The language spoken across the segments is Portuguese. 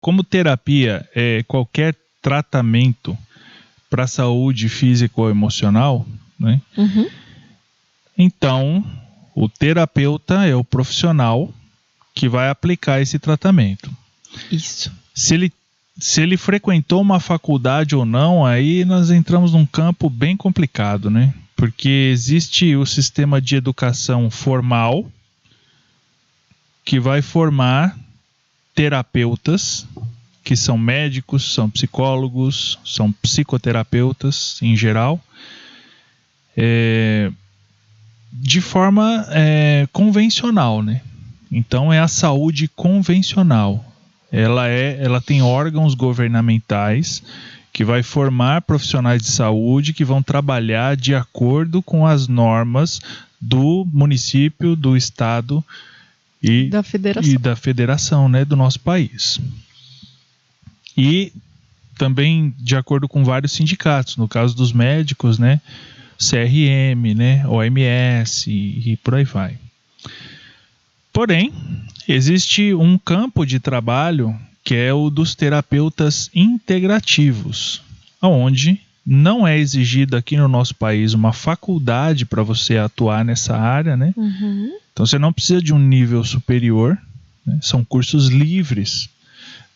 como terapia é qualquer tratamento para a saúde física ou emocional, né? Uhum. Então, o terapeuta é o profissional que vai aplicar esse tratamento. Isso. Se ele frequentou uma faculdade ou não, aí nós entramos num campo bem complicado, né? Porque existe o sistema de educação formal, que vai formar terapeutas, que são médicos, são psicólogos, são psicoterapeutas em geral, de forma convencional, né? Então é a saúde convencional. Ela tem órgãos governamentais que vai formar profissionais de saúde que vão trabalhar de acordo com as normas do município, do estado e da federação, né, do nosso país. E também de acordo com vários sindicatos, no caso dos médicos, né, CRM, né, OMS e por aí vai. Porém, existe um campo de trabalho que é o dos terapeutas integrativos, onde não é exigida aqui no nosso país uma faculdade para você atuar nessa área, né? Uhum. Então você não precisa de um nível superior, né? São cursos livres,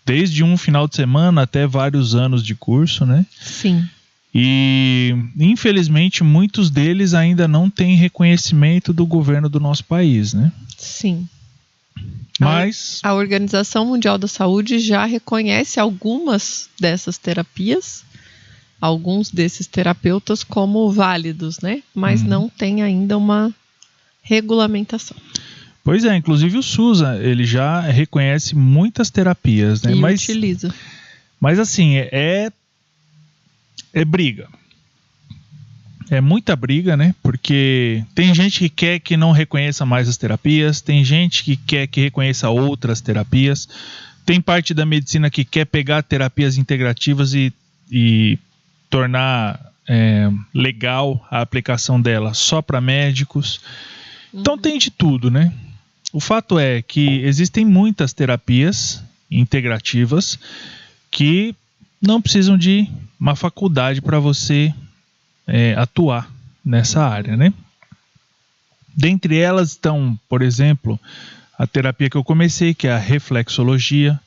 desde um final de semana até vários anos de curso, né? Sim. E infelizmente muitos deles ainda não têm reconhecimento do governo do nosso país, né? Sim. Mas a Organização Mundial da Saúde já reconhece algumas dessas terapias, alguns desses terapeutas como válidos, né? Mas não tem ainda uma regulamentação. Pois é, inclusive o SUS, ele já reconhece muitas terapias, né? E utiliza. Mas assim, é briga. É muita briga, né? Porque tem gente que quer que não reconheça mais as terapias, tem gente que quer que reconheça outras terapias, tem parte da medicina que quer pegar terapias integrativas e tornar legal a aplicação dela só para médicos. Então tem de tudo, né? O fato é que existem muitas terapias integrativas que não precisam de uma faculdade para você atuar nessa área, né? Dentre elas estão, por exemplo, a terapia que eu comecei, que é a reflexologia,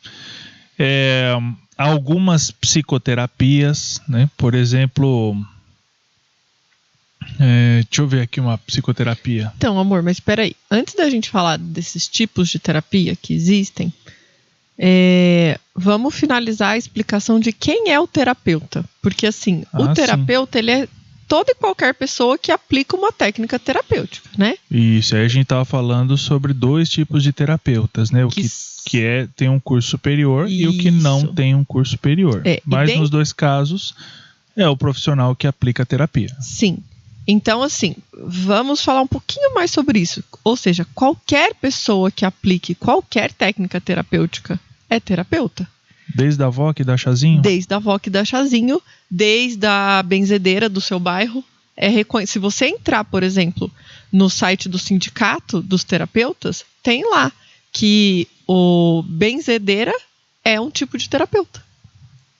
algumas psicoterapias, né? Por exemplo, deixa eu ver aqui uma psicoterapia. Então, amor, mas espera aí. Antes da gente falar desses tipos de terapia que existem, vamos finalizar a explicação de quem é o terapeuta. Porque, assim, o terapeuta, ele é toda e qualquer pessoa que aplica uma técnica terapêutica, né? Isso, aí a gente estava falando sobre dois tipos de terapeutas, né? O que tem um curso superior e o que não tem um curso superior. Mas nos dois casos, é o profissional que aplica a terapia. Sim. Então, assim, vamos falar um pouquinho mais sobre isso. Ou seja, qualquer pessoa que aplique qualquer técnica terapêutica é terapeuta. Desde a avó que dá chazinho? Desde a avó que dá chazinho, desde a benzedeira do seu bairro. Se você entrar, por exemplo, no site do sindicato dos terapeutas, tem lá que o benzedeira é um tipo de terapeuta,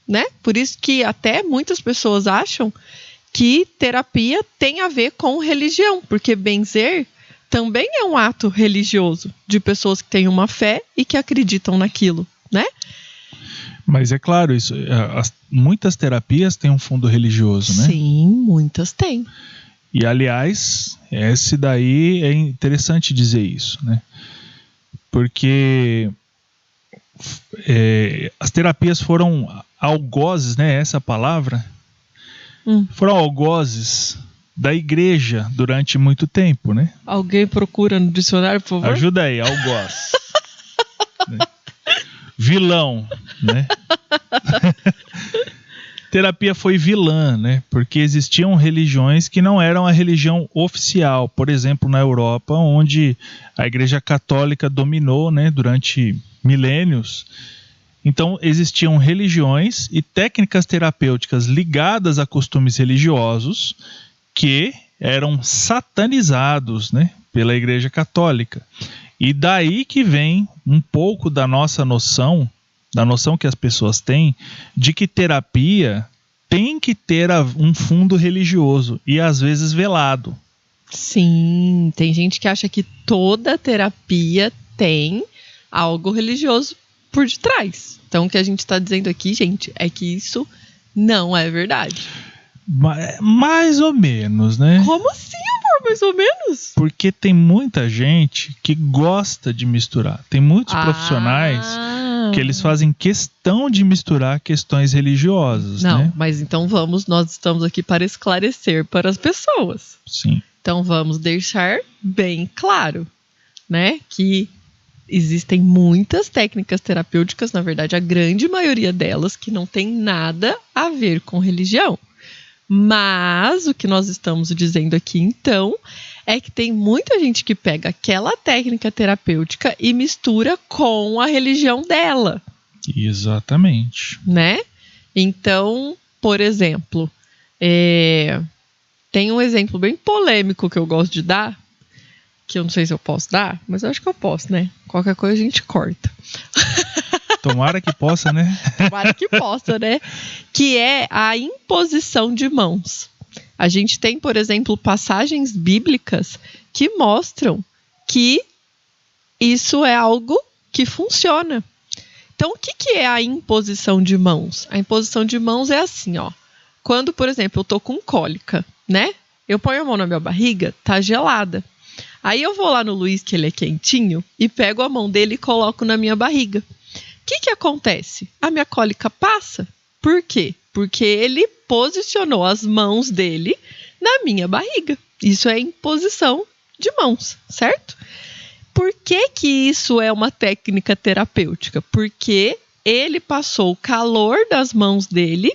né? Por isso que até muitas pessoas acham que terapia tem a ver com religião, porque benzer também é um ato religioso de pessoas que têm uma fé e que acreditam naquilo, né? Mas é claro, muitas terapias têm um fundo religioso, né? Sim, muitas têm. E, aliás, esse daí é interessante dizer isso, né? Porque as terapias foram algozes, né? Essa palavra. Foram algozes da igreja durante muito tempo, né? Alguém procura no dicionário, por favor? Ajuda aí, algoz. Né? Vilão, né? Terapia foi vilã, né? Porque existiam religiões que não eram a religião oficial. Por exemplo, na Europa, onde a Igreja Católica dominou, né, durante milênios. Então, existiam religiões e técnicas terapêuticas ligadas a costumes religiosos que eram satanizados, né, pela Igreja Católica. E daí que vem um pouco da nossa noção da noção que as pessoas têm de que terapia tem que ter um fundo religioso e às vezes velado. Sim, tem gente que acha que toda terapia tem algo religioso por detrás. Então, o que a gente está dizendo aqui, gente, é que isso não é verdade. Mais ou menos, né? Como assim, amor? Mais ou menos? Porque tem muita gente que gosta de misturar. Tem muitos profissionais que eles fazem questão de misturar questões religiosas, Não, né? mas então nós estamos aqui para esclarecer para as pessoas. Sim. Então vamos deixar bem claro, né, que existem muitas técnicas terapêuticas, na verdade a grande maioria delas, que não tem nada a ver com religião. Mas o que nós estamos dizendo aqui, então, é que tem muita gente que pega aquela técnica terapêutica e mistura com a religião dela. Exatamente. Né? Então, por exemplo, tem um exemplo bem polêmico que eu gosto de dar, que eu não sei se eu posso dar, mas eu acho que eu posso, né? Qualquer coisa a gente corta. Tomara que possa, né? Tomara que possa, né? Que é a imposição de mãos. A gente tem, por exemplo, passagens bíblicas que mostram que isso é algo que funciona. Então, o que é a imposição de mãos? A imposição de mãos é assim, ó. Quando, por exemplo, eu tô com cólica, né? Eu ponho a mão na minha barriga, tá gelada. Aí eu vou lá no Luiz, que ele é quentinho, e pego a mão dele e coloco na minha barriga. O que acontece? A minha cólica passa. Por quê? Porque ele posicionou as mãos dele na minha barriga. Isso é imposição de mãos, certo? Por que isso é uma técnica terapêutica? Porque ele passou o calor das mãos dele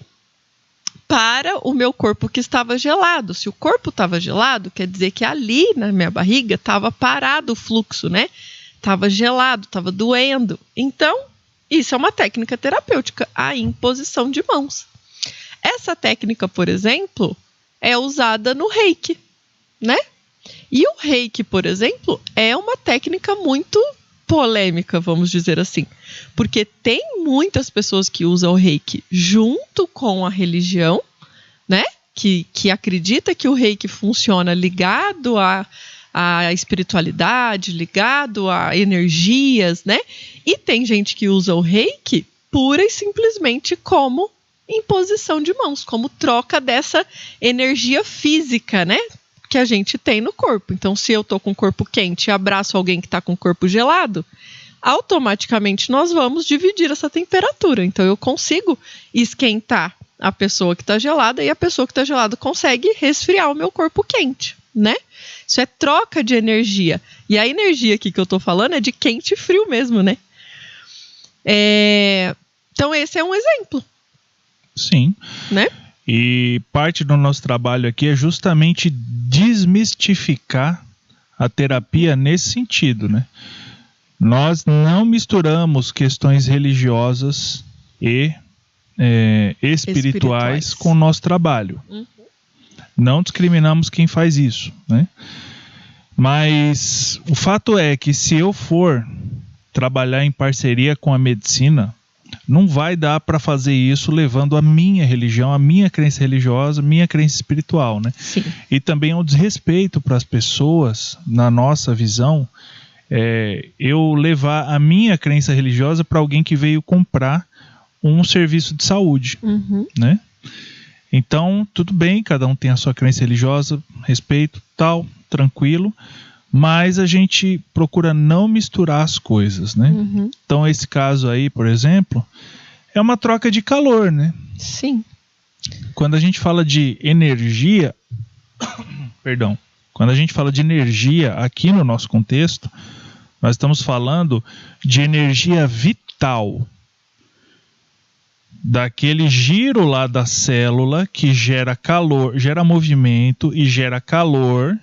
para o meu corpo que estava gelado. Se o corpo estava gelado, quer dizer que ali na minha barriga estava parado o fluxo, né? Estava gelado, estava doendo. Então, isso é uma técnica terapêutica, a imposição de mãos. Essa técnica, por exemplo, é usada no Reiki, né? E o Reiki, por exemplo, é uma técnica muito polêmica, vamos dizer assim. Porque tem muitas pessoas que usam o Reiki junto com a religião, né? Que acredita que o Reiki funciona ligado à espiritualidade, ligado a energias, né? E tem gente que usa o Reiki pura e simplesmente como imposição de mãos, como troca dessa energia física, né? Que a gente tem no corpo. Então, se eu tô com o corpo quente e abraço alguém que tá com o corpo gelado, automaticamente nós vamos dividir essa temperatura. Então, eu consigo esquentar a pessoa que tá gelada e a pessoa que tá gelada consegue resfriar o meu corpo quente, né? Isso é troca de energia. E a energia aqui que eu tô falando é de quente e frio mesmo, né? Então, esse é um exemplo. Sim. Né? E parte do nosso trabalho aqui é justamente desmistificar a terapia nesse sentido, né? Nós não misturamos questões religiosas e espirituais com o nosso trabalho. Uhum. Não discriminamos quem faz isso, né? Mas o fato é que se eu for trabalhar em parceria com a medicina, não vai dar para fazer isso levando a minha religião, a minha crença religiosa, a minha crença espiritual, né? Sim. E também é um desrespeito para as pessoas, na nossa visão, eu levar a minha crença religiosa para alguém que veio comprar um serviço de saúde, né? Então, tudo bem, cada um tem a sua crença religiosa, respeito, tal, tranquilo, mas a gente procura não misturar as coisas, né? Então, esse caso aí, por exemplo, é uma troca de calor, né? Sim. Quando a gente fala de energia, perdão, quando a gente fala de energia aqui no nosso contexto, nós estamos falando de energia vital, daquele giro lá da célula que gera calor, gera movimento e gera calor,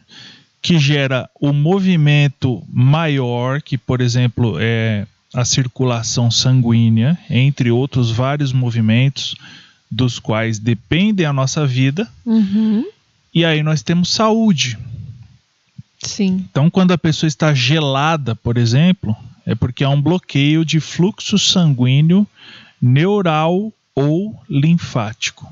que gera o movimento maior, que, por exemplo, é a circulação sanguínea, entre outros vários movimentos dos quais dependem a nossa vida. E aí nós temos saúde. Sim. Então, quando a pessoa está gelada, por exemplo, é porque há um bloqueio de fluxo sanguíneo neural ou linfático.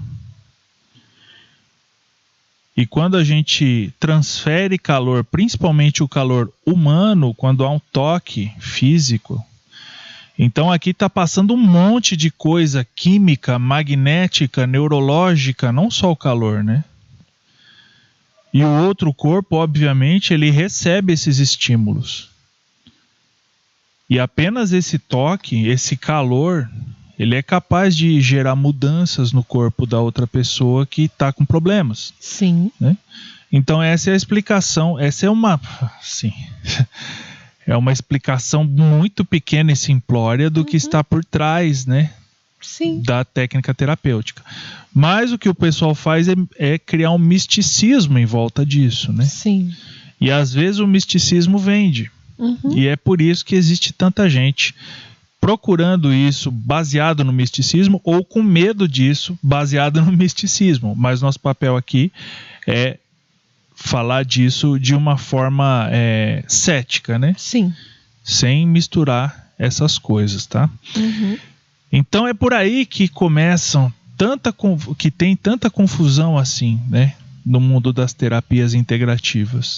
E quando a gente transfere calor, principalmente o calor humano, quando há um toque físico, então aqui está passando um monte de coisa química, magnética, neurológica, não só o calor, né? E o outro corpo, obviamente, ele recebe esses estímulos. E apenas esse toque, esse calor, ele é capaz de gerar mudanças no corpo da outra pessoa que está com problemas. Sim. Né? Então essa é a explicação, essa é uma... Sim... É uma explicação muito pequena e simplória do que está por trás, né, Sim. da técnica terapêutica. Mas o que o pessoal faz é criar um misticismo em volta disso, né? Sim. E às vezes o misticismo vende. E é por isso que existe tanta gente procurando isso baseado no misticismo ou com medo disso baseado no misticismo. Mas nosso papel aqui é falar disso de uma forma cética, né? Sim. Sem misturar essas coisas, tá? Então é por aí que que tem tanta confusão assim, né? No mundo das terapias integrativas.